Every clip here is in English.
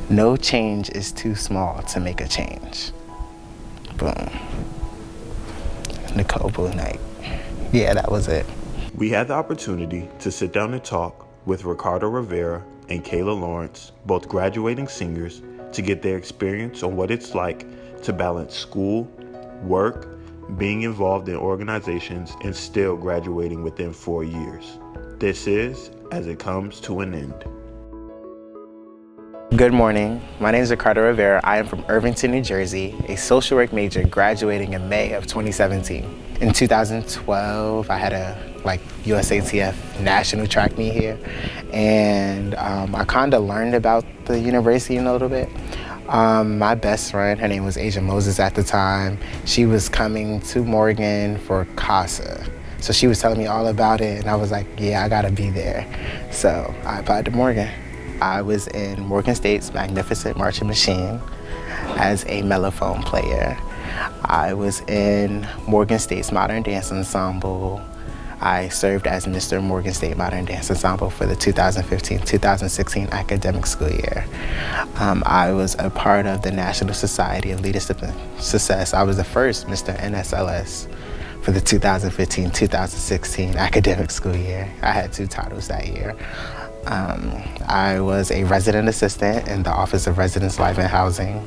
No change is too small to make a change. Boom. Nicole Blue Knight. Yeah, that was it. We had the opportunity to sit down and talk with Ricardo Rivera and Kayla Lawrence, both graduating seniors, to get their experience on what it's like to balance school, work, being involved in organizations, and still graduating within 4 years. This is As It Comes to an End. Good morning. My name is Ricardo Rivera. I am from Irvington, New Jersey, a social work major graduating in May of 2017. In 2012, I had a USATF national track meet here, and I kind of learned about the university in a little bit. My best friend, her name was Asia Moses at the time, she was coming to Morgan for CASA. So she was telling me all about it, and I was like, yeah, I gotta be there. So I applied to Morgan. I was in Morgan State's Magnificent Marching Machine as a mellophone player. I was in Morgan State's Modern Dance Ensemble. I served as Mr. Morgan State Modern Dance Ensemble for the 2015-2016 academic school year. I was a part of the National Society of Leadership and Success. I was the first Mr. NSLS for the 2015-2016 academic school year. I had 2 titles that year. I was a resident assistant in the Office of Residence, Life, and Housing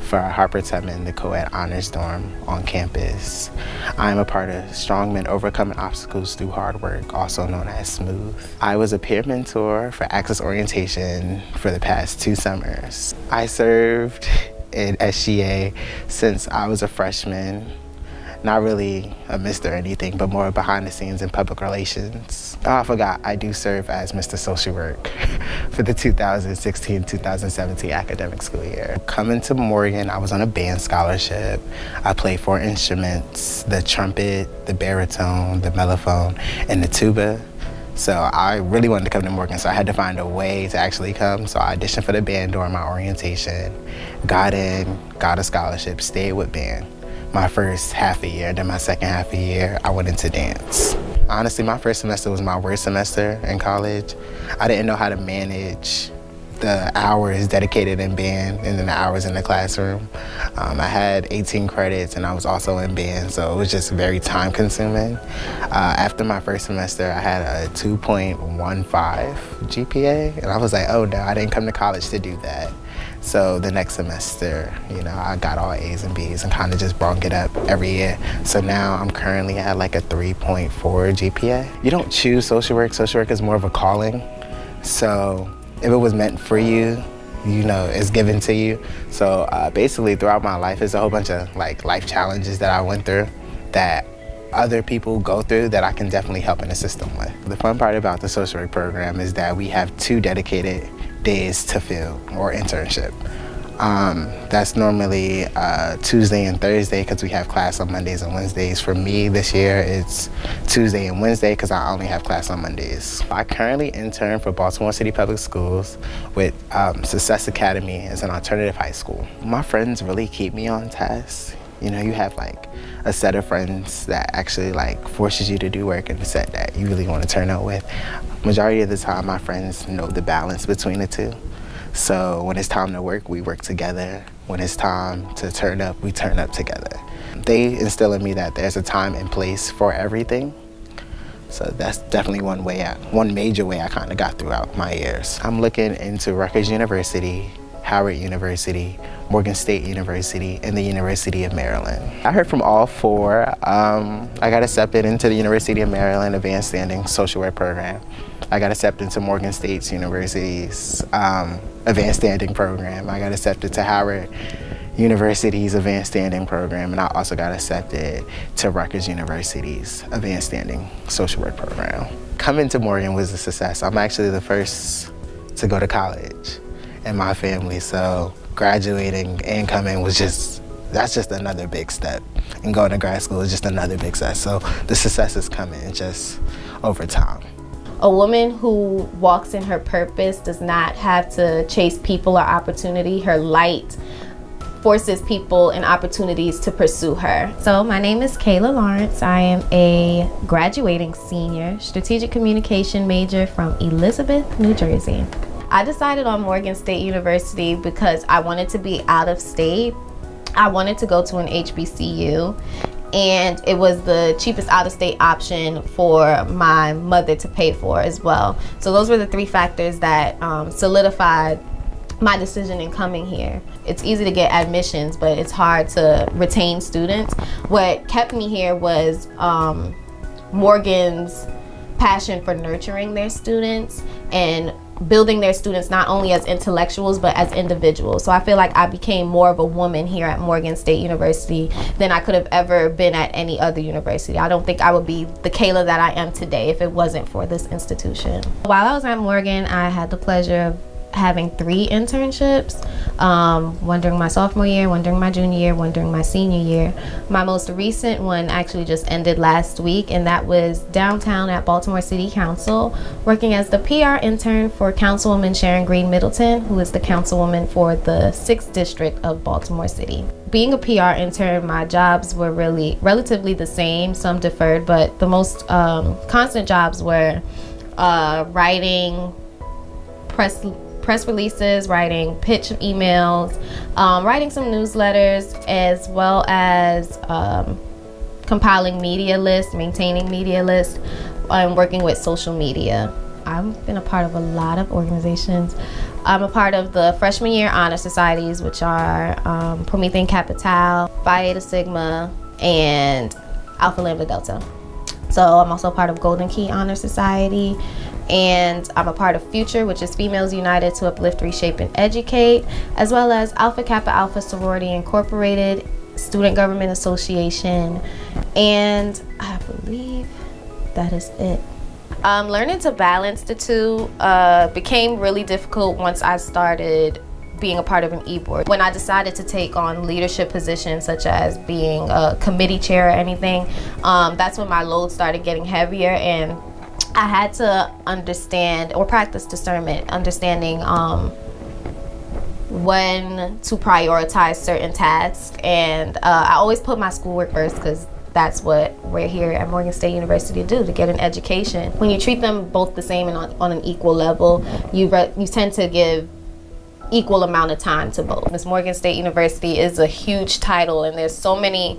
for Harper Tubman, the co-ed honors dorm on campus. I'm a part of Strong Men Overcoming Obstacles Through Hard Work, also known as SMOOTH. I was a peer mentor for Access Orientation for the past 2 summers. I served in SGA since I was a freshman. Not really a Mr. or anything, but more behind the scenes in public relations. Oh, I forgot, I do serve as Mr. Social Work for the 2016-2017 academic school year. Coming to Morgan, I was on a band scholarship. I played 4 instruments, the trumpet, the baritone, the mellophone, and the tuba. So I really wanted to come to Morgan, so I had to find a way to actually come. So I auditioned for the band during my orientation, got in, got a scholarship, stayed with band my first half a year. Then my second half a year, I went into dance. Honestly, my first semester was my worst semester in college. I didn't know how to manage the hours dedicated in band and then the hours in the classroom. I had 18 credits and I was also in band, so it was just very time consuming. After my first semester, I had a 2.15 GPA, and I was like, oh no, I didn't come to college to do that. So the next semester, I got all A's and B's and kind of just brought it up every year. So now I'm currently at like a 3.4 GPA. You don't choose social work. Social work is more of a calling. So if it was meant for you, it's given to you. So basically throughout my life, there's a whole bunch of life challenges that I went through that other people go through that I can definitely help and assist them with. The fun part about the social work program is that we have 2 dedicated days to fill or internship. That's normally Tuesday and Thursday because we have class on Mondays and Wednesdays. For me this year, it's Tuesday and Wednesday because I only have class on Mondays. I currently intern for Baltimore City Public Schools with Success Academy as an alternative high school. My friends really keep me on task. You have a set of friends that actually forces you to do work and a set that you really want to turn out with. Majority of the time, my friends know the balance between the 2. So when it's time to work, we work together. When it's time to turn up, we turn up together. They instill in me that there's a time and place for everything. So that's definitely one major way I kind of got throughout my years. I'm looking into Rutgers University, Howard University, Morgan State University, and the University of Maryland. I heard from all 4. I got accepted into the University of Maryland Advanced Standing Social Work Program. I got accepted to Morgan State University's Advanced Standing Program. I got accepted to Howard University's Advanced Standing Program, and I also got accepted to Rutgers University's Advanced Standing Social Work Program. Coming to Morgan was a success. I'm actually the first to go to college in my family, so graduating and coming that's just another big step. And going to grad school is just another big success. So the success is coming just over time. A woman who walks in her purpose does not have to chase people or opportunity. Her light forces people and opportunities to pursue her. So my name is Kayla Lawrence. I am a graduating senior strategic communication major from Elizabeth, New Jersey. I decided on Morgan State University because I wanted to be out of state. I wanted to go to an HBCU, and it was the cheapest out-of-state option for my mother to pay for as well. So those were the three factors that solidified my decision in coming here. It's easy to get admissions, but it's hard to retain students. What kept me here was Morgan's passion for nurturing their students and building their students not only as intellectuals but as individuals. So I feel like I became more of a woman here at Morgan State University than I could have ever been at any other university. I don't think I would be the Kayla that I am today if it wasn't for this institution. While I was at Morgan, I had the pleasure of having 3 internships, one during my sophomore year, one during my junior year, one during my senior year. My most recent one actually just ended last week, and that was downtown at Baltimore City Council, working as the PR intern for Councilwoman Sharon Green Middleton, who is the councilwoman for the 6th district of Baltimore City. Being a PR intern, my jobs were really relatively the same, some deferred, but the most constant jobs were writing press releases, writing pitch emails, writing some newsletters, as well as compiling media lists, maintaining media lists, and working with social media. I've been a part of a lot of organizations. I'm a part of the freshman year honor societies, which are Promethean Capital, Phi Eta Sigma, and Alpha Lambda Delta. So I'm also a part of Golden Key Honor Society, and I'm a part of Future, which is Females United to Uplift, Reshape, and Educate, as well as Alpha Kappa Alpha Sorority Incorporated, Student Government Association, and I believe that is it. Learning to balance the two became really difficult once I started being a part of an e-board. When I decided to take on leadership positions such as being a committee chair or anything, that's when my load started getting heavier, and I had to understand or practice discernment, understanding when to prioritize certain tasks. And I always put my schoolwork first because that's what we're here at Morgan State University to do, to get an education. When you treat them both the same and on an equal level, you tend to give equal amount of time to both. Miss Morgan State University is a huge title, and there's so many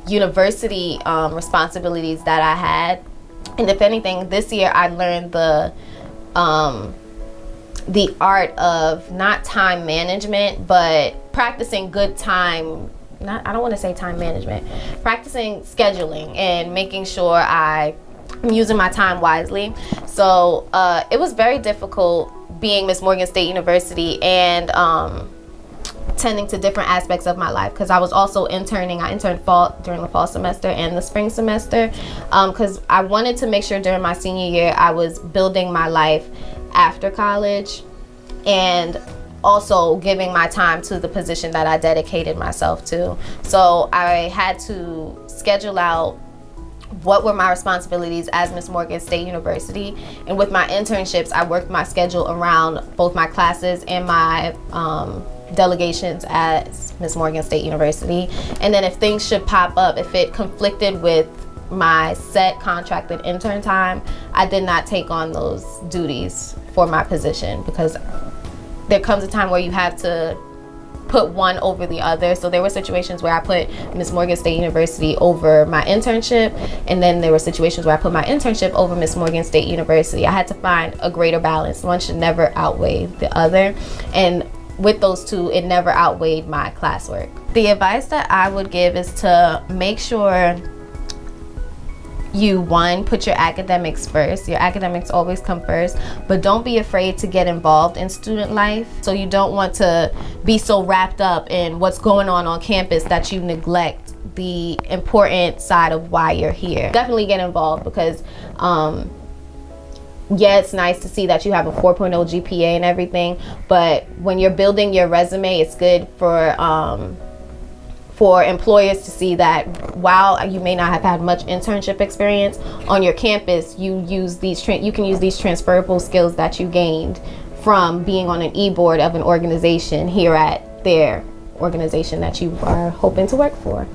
university responsibilities that I had. And if anything, this year I learned the art of not time management, but practicing good time. I don't want to say time management. Practicing scheduling and making sure I'm using my time wisely. So it was very difficult being Miss Morgan State University and tending to different aspects of my life, because I was also interning. I interned during the fall semester and the spring semester, because I wanted to make sure during my senior year I was building my life after college and also giving my time to the position that I dedicated myself to. So I had to schedule out what were my responsibilities as Miss Morgan State University, and with my internships I worked my schedule around both my classes and my delegations as Miss Morgan State University. And then if things should pop up, if it conflicted with my set contracted intern time, I did not take on those duties for my position, because there comes a time where you have to put one over the other. So there were situations where I put Miss Morgan State University over my internship, and then there were situations where I put my internship over Miss Morgan State University. I had to find a greater balance. One should never outweigh the other, and with those two, it never outweighed my classwork. The advice that I would give is to make sure you, one, put your academics first. Your academics always come first, but don't be afraid to get involved in student life. So you don't want to be so wrapped up in what's going on campus that you neglect the important side of why you're here. Definitely get involved, because yeah, it's nice to see that you have a 4.0 GPA and everything, but when you're building your resume, it's good for employers to see that while you may not have had much internship experience on your campus, you can use these transferable skills that you gained from being on an e-board of an organization here at their organization that you are hoping to work for.